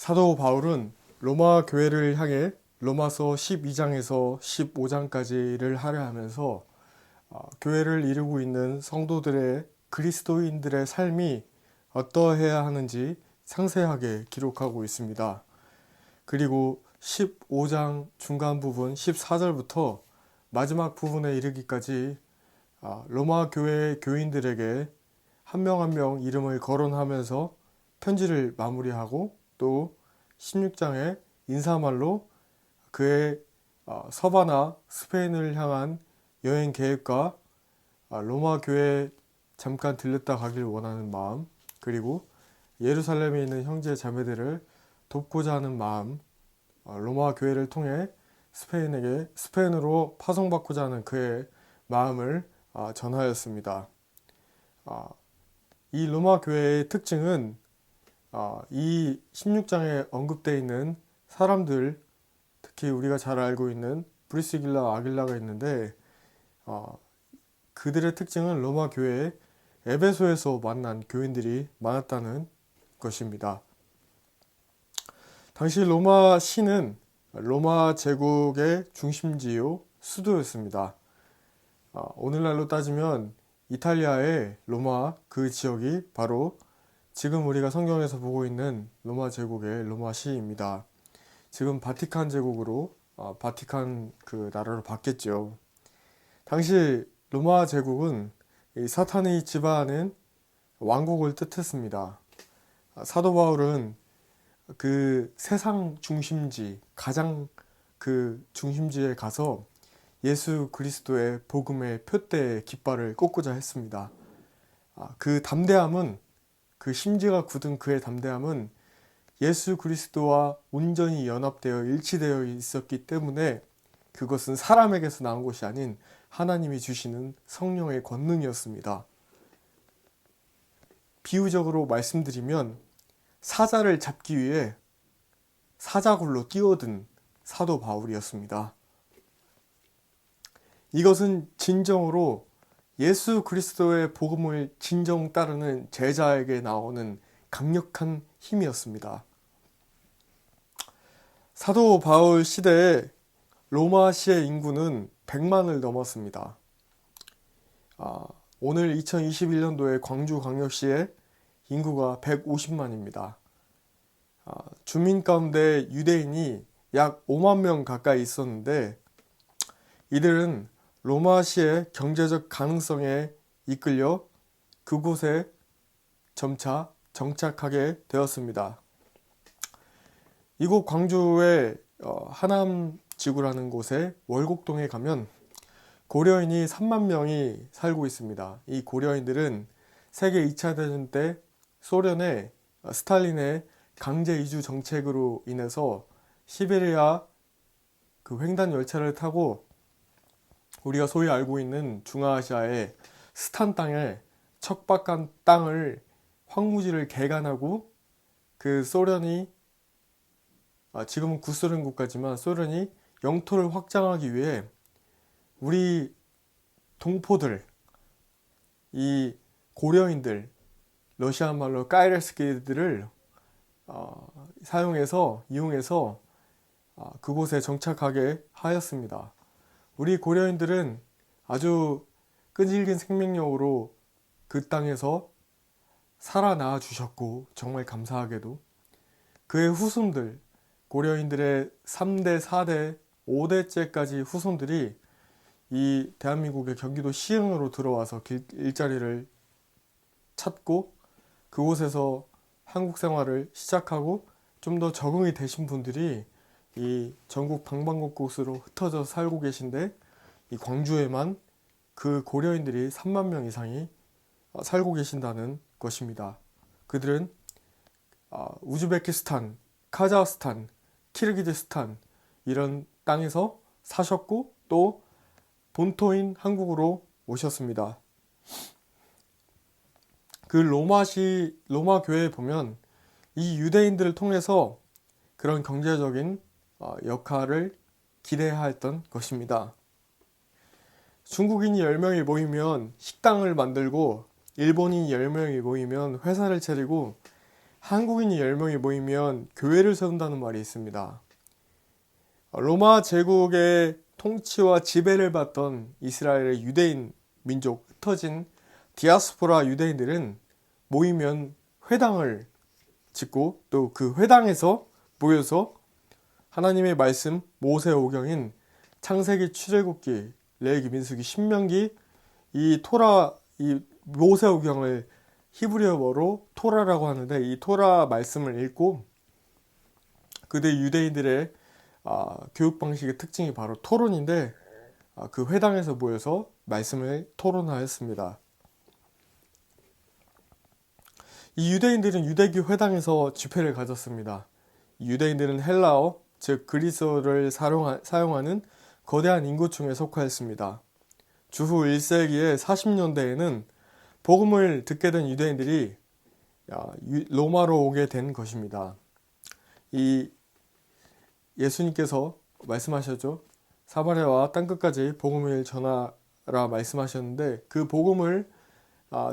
사도 바울은 로마 교회를 향해 로마서 12장에서 15장까지를 할애하면서 교회를 이루고 있는 성도들의 그리스도인들의 삶이 어떠해야 하는지 상세하게 기록하고 있습니다. 그리고 15장 중간 부분 14절부터 마지막 부분에 이르기까지 로마 교회 교인들에게 한 명 한 명 이름을 거론하면서 편지를 마무리하고 또 16장에 인사말로 그의 서바나 스페인을 향한 여행 계획과 로마 교회에 잠깐 들렸다 가길 원하는 마음, 그리고 예루살렘에 있는 형제 자매들을 돕고자 하는 마음, 로마 교회를 통해 스페인으로 파송받고자 하는 그의 마음을 전하였습니다. 이 로마 교회의 특징은 이 16장에 언급되어 있는 사람들, 특히 우리가 잘 알고 있는 브리스길라, 아길라가 있는데 그들의 특징은 로마 교회에 에베소에서 만난 교인들이 많았다는 것입니다. 당시 로마 시는 로마 제국의 중심지요 수도였습니다. 오늘날로 따지면 이탈리아의 로마 그 지역이 바로 지금 우리가 성경에서 보고 있는 로마 제국의 로마 시입니다. 지금 바티칸 제국으로 바티칸 그 나라로 바뀌었죠. 당시 로마 제국은 이 사탄이 지배하는 왕국을 뜻했습니다. 사도 바울은 그 세상 중심지, 가장 그 중심지에 가서 예수 그리스도의 복음의 표대의 깃발을 꽂고자 했습니다. 그 담대함은, 그 심지가 굳은 그의 담대함은 예수 그리스도와 온전히 연합되어 일치되어 있었기 때문에 그것은 사람에게서 나온 것이 아닌 하나님이 주시는 성령의 권능이었습니다. 비유적으로 말씀드리면 사자를 잡기 위해 사자굴로 뛰어든 사도 바울이었습니다. 이것은 진정으로 예수 그리스도의 복음을 진정 따르는 제자에게 나오는 강력한 힘이었습니다. 사도 바울 시대에 로마시의 인구는 100만을 넘었습니다. 오늘 2021년도에 광주광역시의 인구가 150만입니다. 주민 가운데 유대인이 약 5만 명 가까이 있었는데 이들은 로마시의 경제적 가능성에 이끌려 그곳에 점차 정착하게 되었습니다. 이곳 광주의 하남지구라는 곳에 월곡동에 가면 고려인이 3만 명이 살고 있습니다. 이 고려인들은 세계 2차 대전 때 소련의 스탈린의 강제 이주 정책으로 인해서 시베리아 그 횡단 열차를 타고 우리가 소위 알고 있는 중앙아시아의 스탄 땅에 척박한 땅을 황무지를 개간하고 그 소련이 지금은 구소련 국가지만 소련이 영토를 확장하기 위해 우리 동포들, 이 고려인들, 러시아 말로 까이레스키들을 이용해서 그곳에 정착하게 하였습니다. 우리 고려인들은 아주 끈질긴 생명력으로 그 땅에서 살아나 주셨고, 정말 감사하게도 그의 후손들, 고려인들의 3대, 4대, 5대째까지 후손들이 이 대한민국의 경기도 시흥으로 들어와서 일자리를 찾고 그곳에서 한국 생활을 시작하고 좀 더 적응이 되신 분들이 이 전국 방방곡곡으로 흩어져 살고 계신데 이 광주에만 그 고려인들이 3만 명 이상이 살고 계신다는 것입니다. 그들은 우즈베키스탄, 카자흐스탄, 키르기즈스탄 이런 땅에서 사셨고 또 본토인 한국으로 오셨습니다. 그 로마 교회에 보면 이 유대인들을 통해서 그런 경제적인 역할을 기대하였던 것입니다. 중국인이 10명이 모이면 식당을 만들고 일본인 10명이 모이면 회사를 차리고 한국인이 10명이 모이면 교회를 세운다는 말이 있습니다. 로마 제국의 통치와 지배를 받던 이스라엘의 유대인 민족, 흩어진 디아스포라 유대인들은 모이면 회당을 짓고 또 그 회당에서 모여서 하나님의 말씀 모세오경인 창세기, 출애굽기, 레위기, 민수기, 신명기, 이 토라, 이 모세오경을 히브리어로 토라라고 하는데, 이 토라 말씀을 읽고 그들 유대인들의 교육 방식의 특징이 바로 토론인데, 그 회당에서 모여서 말씀을 토론하였습니다. 이 유대인들은 유대교 회당에서 집회를 가졌습니다. 유대인들은 헬라어, 즉 그리스어를 사용하는 거대한 인구층에 속하였습니다. 주후 1세기의 40년대에는 복음을 듣게 된 유대인들이 로마로 오게 된 것입니다. 이 예수님께서 말씀하셨죠. 사마리아와 땅끝까지 복음을 전하라 말씀하셨는데, 그 복음을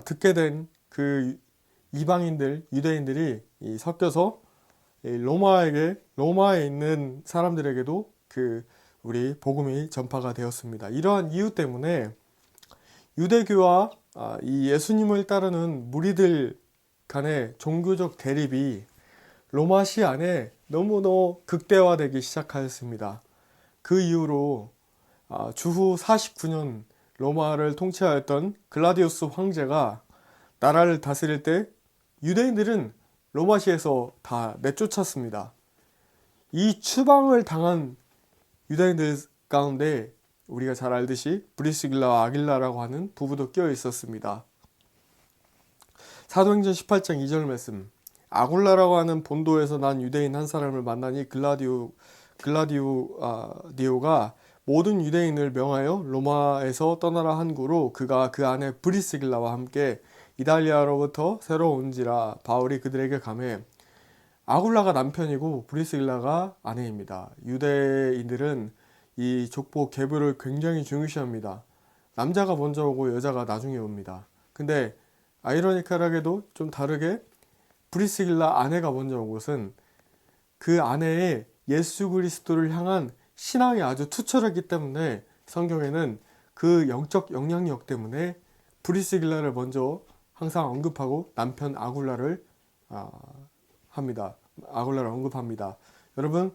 듣게 된 그 이방인들, 유대인들이 섞여서 로마에 있는 사람들에게도 우리 복음이 전파가 되었습니다. 이러한 이유 때문에 유대교와 이 예수님을 따르는 무리들 간의 종교적 대립이 로마시 안에 너무너무 극대화되기 시작하였습니다. 그 이후로 주후 49년 로마를 통치하였던 글라디우스 황제가 나라를 다스릴 때 유대인들은 로마시에서 다 내쫓았습니다. 이 추방을 당한 유대인들 가운데 우리가 잘 알듯이 브리스길라와 아길라라고 하는 부부도 끼어 있었습니다. 사도행전 18장 2절 말씀, 아굴라라고 하는 본도에서 난 유대인 한 사람을 만나니 글라디오가 모든 유대인을 명하여 로마에서 떠나라 한 구로 그가 그 안에 브리스길라와 함께 이달리아로부터 새로 온지라 바울이 그들에게 가매. 아굴라가 남편이고 브리스길라가 아내입니다. 유대인들은 이 족보 계보를 굉장히 중요시합니다. 남자가 먼저 오고 여자가 나중에 옵니다. 근데 아이러니컬하게도 좀 다르게 브리스길라 아내가 먼저 온 것은 그 아내의 예수 그리스도를 향한 신앙이 아주 투철했기 때문에 성경에는 그 영적 영향력 때문에 브리스길라를 먼저 항상 언급하고 남편 아굴라를 언급합니다. 여러분,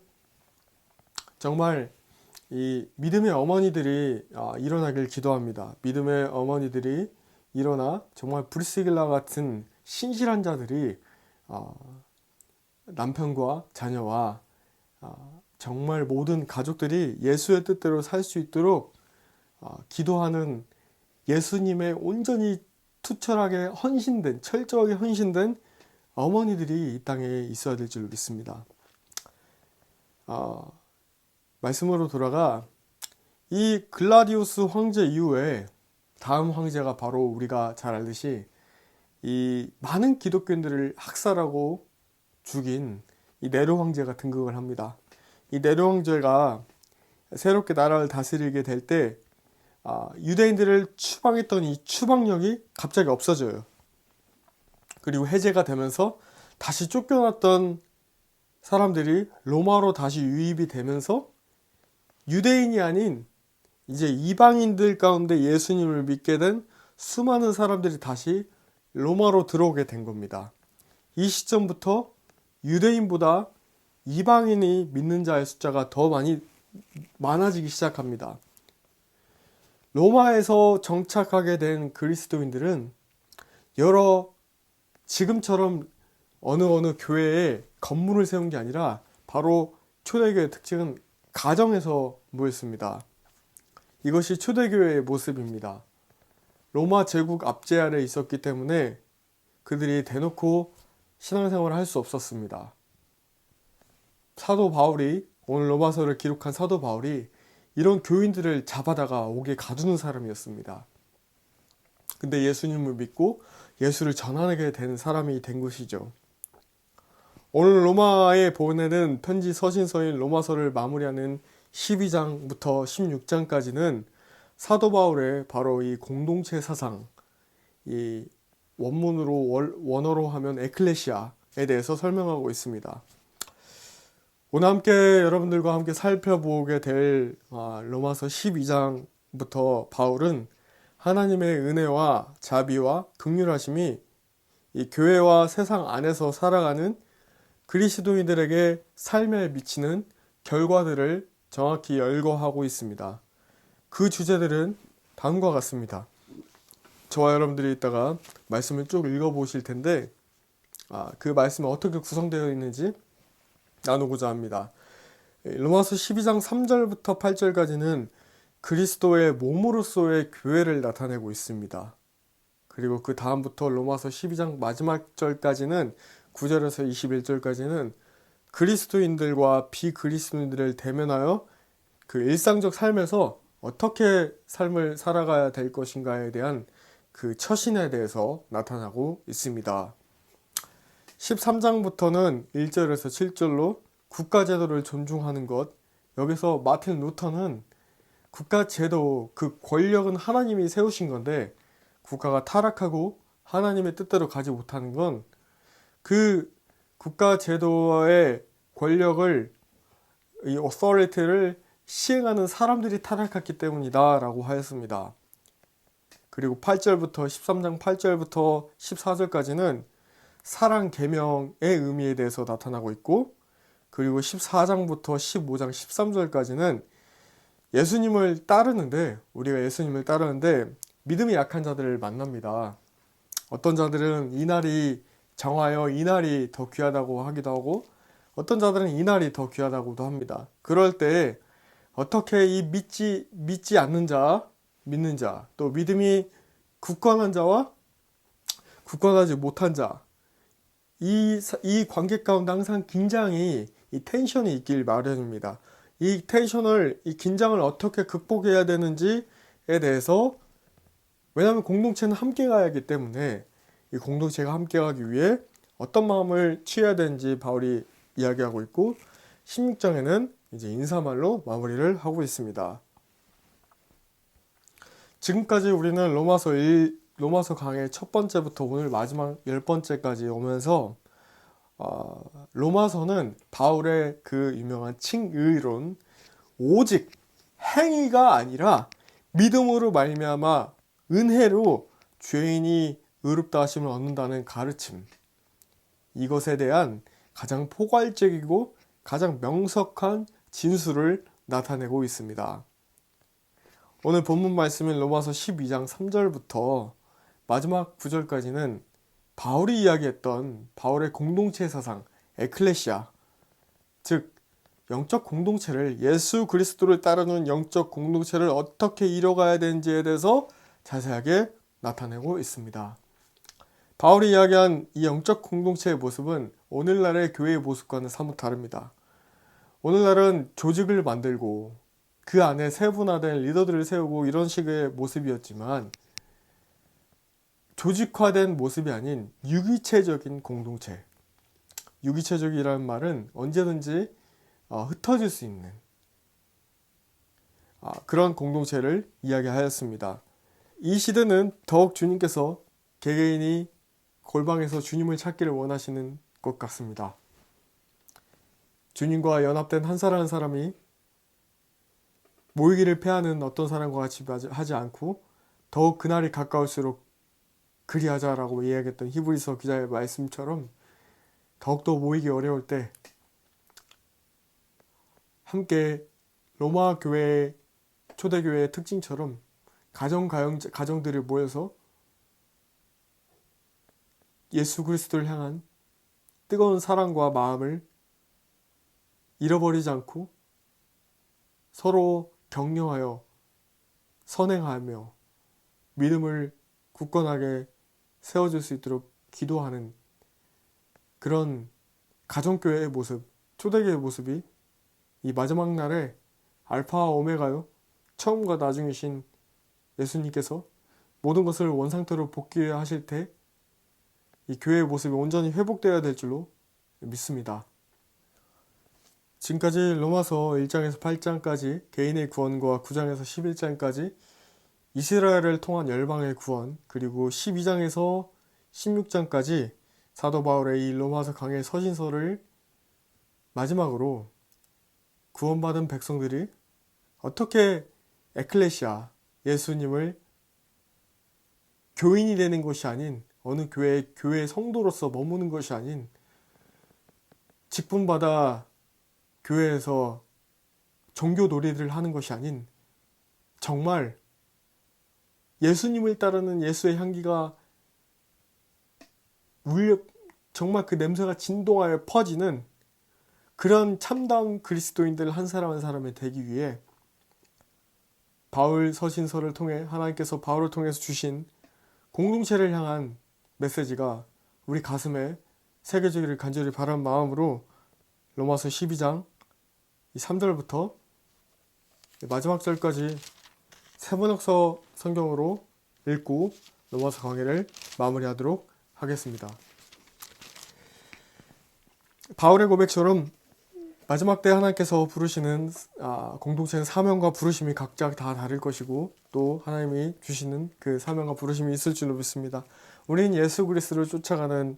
정말 이 믿음의 어머니들이 일어나길 기도합니다. 믿음의 어머니들이 일어나 정말 브리스길라 같은 신실한 자들이 남편과 자녀와 정말 모든 가족들이 예수의 뜻대로 살 수 있도록 기도하는, 예수님의 온전히 투철하게 헌신된, 철저하게 헌신된 어머니들이 이 땅에 있어야 될 줄 믿습니다. 말씀으로 돌아가 이 글라디우스 황제 이후에 다음 황제가 바로 우리가 잘 알듯이 이 많은 기독교인들을 학살하고 죽인 이 네로 황제가 등극을 합니다. 이 네로 황제가 새롭게 나라를 다스리게 될 때 유대인들을 추방했던 이 추방력이 갑자기 없어져요. 그리고 해제가 되면서 다시 쫓겨났던 사람들이 로마로 다시 유입이 되면서 유대인이 아닌 이제 이방인들 가운데 예수님을 믿게 된 수많은 사람들이 다시 로마로 들어오게 된 겁니다. 이 시점부터 유대인보다 이방인이 믿는 자의 숫자가 더 많아지기 시작합니다. 로마에서 정착하게 된 그리스도인들은 지금처럼 어느 교회에 건물을 세운 게 아니라 바로 초대교회의 특징은 가정에서 모였습니다. 이것이 초대교회의 모습입니다. 로마 제국 압제 아래 있었기 때문에 그들이 대놓고 신앙생활을 할 수 없었습니다. 사도 바울이, 오늘 로마서를 기록한 사도 바울이 이런 교인들을 잡아다가 옥에 가두는 사람이었습니다. 근데 예수님을 믿고 예수를 전하게 된 사람이 된 것이죠. 오늘 로마에 보내는 편지 서신서인 로마서를 마무리하는 12장부터 16장까지는 사도 바울의 바로 이 공동체 사상, 이 원어로 하면 에클레시아, 대해서 설명하고 있습니다. 오늘 함께 여러분들과 함께 살펴보게 될 로마서 12장부터 바울은 하나님의 은혜와 자비와 긍휼하심이 이 교회와 세상 안에서 살아가는 그리스도인들에게 삶에 미치는 결과들을 정확히 열거하고 있습니다. 그 주제들은 다음과 같습니다. 저와 여러분들이 이따가 말씀을 쭉 읽어보실 텐데 그 말씀이 어떻게 구성되어 있는지 나누고자 합니다. 로마서 12장 3절부터 8절까지는 그리스도의 몸으로서의 교회를 나타내고 있습니다. 그리고 그 다음부터 로마서 12장 마지막 절까지는 9절에서 21절까지는 그리스도인들과 비그리스도인들을 대면하여 그 일상적 삶에서 어떻게 삶을 살아가야 될 것인가에 대한 그 처신에 대해서 나타나고 있습니다. 13장부터는 1절에서 7절로 국가제도를 존중하는 것, 여기서 마틴 루터는 국가제도, 그 권력은 하나님이 세우신 건데 국가가 타락하고 하나님의 뜻대로 가지 못하는 건 그 국가제도의 권력을, 이 authority를 시행하는 사람들이 타락했기 때문이다 라고 하였습니다. 그리고 8절부터 13장 8절부터 14절까지는 사랑 계명의 의미에 대해서 나타나고 있고, 그리고 14장부터 15장 13절까지는 우리가 예수님을 따르는데 믿음이 약한 자들을 만납니다. 어떤 자들은 이날이 정하여 이날이 더 귀하다고 하기도 하고, 어떤 자들은 이날이 더 귀하다고도 합니다. 그럴 때 어떻게 이 믿지 않는 자, 믿는 자, 또 믿음이 굳건한 자와 굳건하지 못한 자, 이 관계 가운데 항상 긴장이, 이 텐션이 있길 마련입니다. 이 긴장을 어떻게 극복해야 되는지에 대해서, 왜냐하면 공동체는 함께 가야 하기 때문에 이 공동체가 함께 가기 위해 어떤 마음을 취해야 되는지 바울이 이야기하고 있고, 16장에는 이제 인사말로 마무리를 하고 있습니다. 지금까지 우리는 로마서 강의 첫 번째부터 오늘 마지막 10번째까지 오면서 로마서는 바울의 그 유명한 칭의론, 오직 행위가 아니라 믿음으로 말미암아 은혜로 죄인이 의롭다 하심을 얻는다는 가르침, 이것에 대한 가장 포괄적이고 가장 명석한 진술을 나타내고 있습니다. 오늘 본문 말씀인 로마서 12장 3절부터 마지막 9절까지는 바울이 이야기했던 바울의 공동체 사상, 에클레시아, 즉 영적 공동체를, 예수 그리스도를 따르는 영적 공동체를 어떻게 이뤄가야 되는지에 대해서 자세하게 나타내고 있습니다. 바울이 이야기한 이 영적 공동체의 모습은 오늘날의 교회의 모습과는 사뭇 다릅니다. 오늘날은 조직을 만들고 그 안에 세분화된 리더들을 세우고 이런 식의 모습이었지만, 조직화된 모습이 아닌 유기체적인 공동체, 유기체적이라는 말은 언제든지 흩어질 수 있는 그런 공동체를 이야기하였습니다. 이 시대는 더욱 주님께서 개개인이 골방에서 주님을 찾기를 원하시는 것 같습니다. 주님과 연합된 한 사람 한 사람이 모이기를 패하는 어떤 사람과 같이 하지 않고 더욱 그날이 가까울수록 그리하자라고 이야기했던 히브리서 기자의 말씀처럼 더욱더 모이기 어려울 때 함께 로마 교회의 초대교회의 특징처럼 가정들이 모여서 예수 그리스도를 향한 뜨거운 사랑과 마음을 잃어버리지 않고 서로 격려하여 선행하며 믿음을 굳건하게 세워줄 수 있도록 기도하는 그런 가정교회의 모습, 초대교회의 모습이 이 마지막 날에 알파와 오메가요, 처음과 나중이신 예수님께서 모든 것을 원상태로 복귀하실 때 이 교회의 모습이 온전히 회복되어야 될 줄로 믿습니다. 지금까지 로마서 1장에서 8장까지 개인의 구원과 9장에서 11장까지 이스라엘을 통한 열방의 구원, 그리고 12장에서 16장까지 사도 바울의 이 로마서 강해 서신서를 마지막으로 구원받은 백성들이 어떻게 에클레시아, 예수님을 교인이 되는 것이 아닌 어느 교회 성도로서 머무는 것이 아닌 직분받아 교회에서 종교 놀이를 하는 것이 아닌 정말 예수님을 따르는 예수의 향기가 정말 그 냄새가 진동하여 퍼지는 그런 참다운 그리스도인들 한 사람 한 사람이 되기 위해 바울 서신서를 통해 하나님께서 바울을 통해서 주신 공동체를 향한 메시지가 우리 가슴에 새겨지기를 간절히 바라는 마음으로 로마서 12장 3절부터 마지막 절까지 세번역서 성경으로 읽고 로마서 강해를 마무리하도록 하겠습니다. 바울의 고백처럼 마지막 때 하나님께서 부르시는 공동체는 사명과 부르심이 각자 다 다를 것이고 또 하나님이 주시는 그 사명과 부르심이 있을 줄로 믿습니다. 우리는 예수 그리스도를 쫓아가는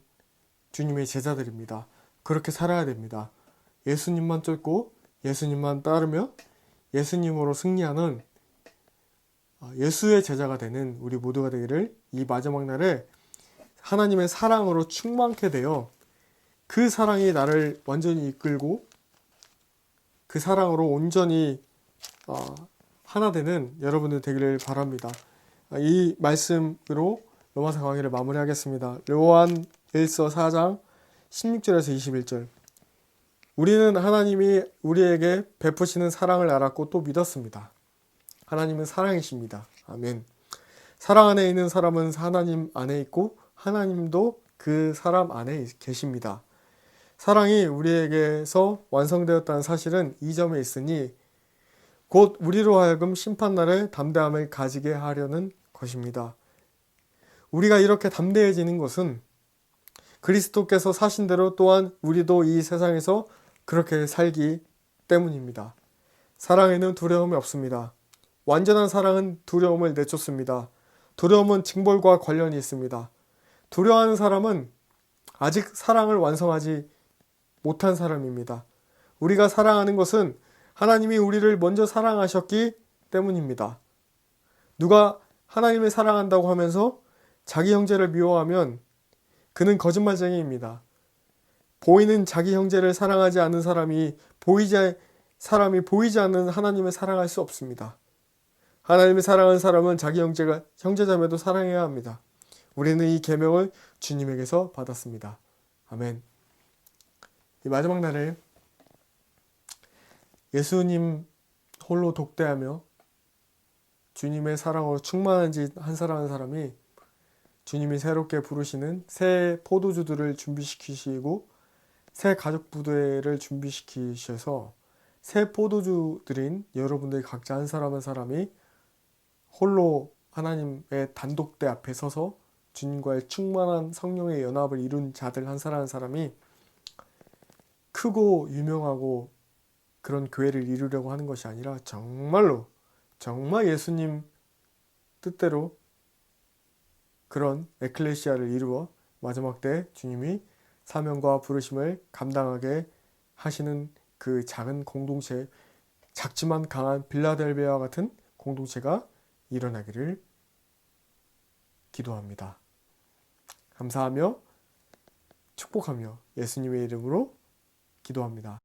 주님의 제자들입니다. 그렇게 살아야 됩니다. 예수님만 쫓고 예수님만 따르며 예수님으로 승리하는 예수의 제자가 되는 우리 모두가 되기를 이 마지막 날에 하나님의 사랑으로 충만케 되어 그 사랑이 나를 완전히 이끌고 그 사랑으로 온전히 하나 되는 여러분들 되기를 바랍니다. 이 말씀으로 로마서 강의를 마무리하겠습니다. 요한일서 4장 16절에서 21절. 우리는 하나님이 우리에게 베푸시는 사랑을 알았고 또 믿었습니다. 하나님은 사랑이십니다. 아멘. 사랑 안에 있는 사람은 하나님 안에 있고 하나님도 그 사람 안에 계십니다. 사랑이 우리에게서 완성되었다는 사실은 이 점에 있으니 곧 우리로 하여금 심판날에 담대함을 가지게 하려는 것입니다. 우리가 이렇게 담대해지는 것은 그리스도께서 사신 대로 또한 우리도 이 세상에서 그렇게 살기 때문입니다. 사랑에는 두려움이 없습니다. 완전한 사랑은 두려움을 내쫓습니다. 두려움은 징벌과 관련이 있습니다. 두려워하는 사람은 아직 사랑을 완성하지 못한 사람입니다. 우리가 사랑하는 것은 하나님이 우리를 먼저 사랑하셨기 때문입니다. 누가 하나님을 사랑한다고 하면서 자기 형제를 미워하면 그는 거짓말쟁이입니다. 보이는 자기 형제를 사랑하지 않는 사람이 보이지 않는 하나님을 사랑할 수 없습니다. 하나님을 사랑하는 사람은 자기 형제자매도 사랑해야 합니다. 우리는 이 계명을 주님에게서 받았습니다. 아멘. 이 마지막 날에 예수님 홀로 독대하며 주님의 사랑으로 충만한 한 사람 한 사람이 주님이 새롭게 부르시는 새 포도주들을 준비시키시고 새 가족 부대를 준비시키셔서 새 포도주들인 여러분들 각자 한 사람 한 사람이 홀로 하나님의 단독대 앞에 서서 주님과의 충만한 성령의 연합을 이룬 자들 한 사람 한 사람이 크고 유명하고 그런 교회를 이루려고 하는 것이 아니라 정말로 정말 예수님 뜻대로 그런 에클레시아를 이루어 마지막 때 주님이 사명과 부르심을 감당하게 하시는 그 작은 공동체, 작지만 강한 빌라델비아와 같은 공동체가 일어나기를 기도합니다. 감사하며 축복하며 예수님의 이름으로 기도합니다.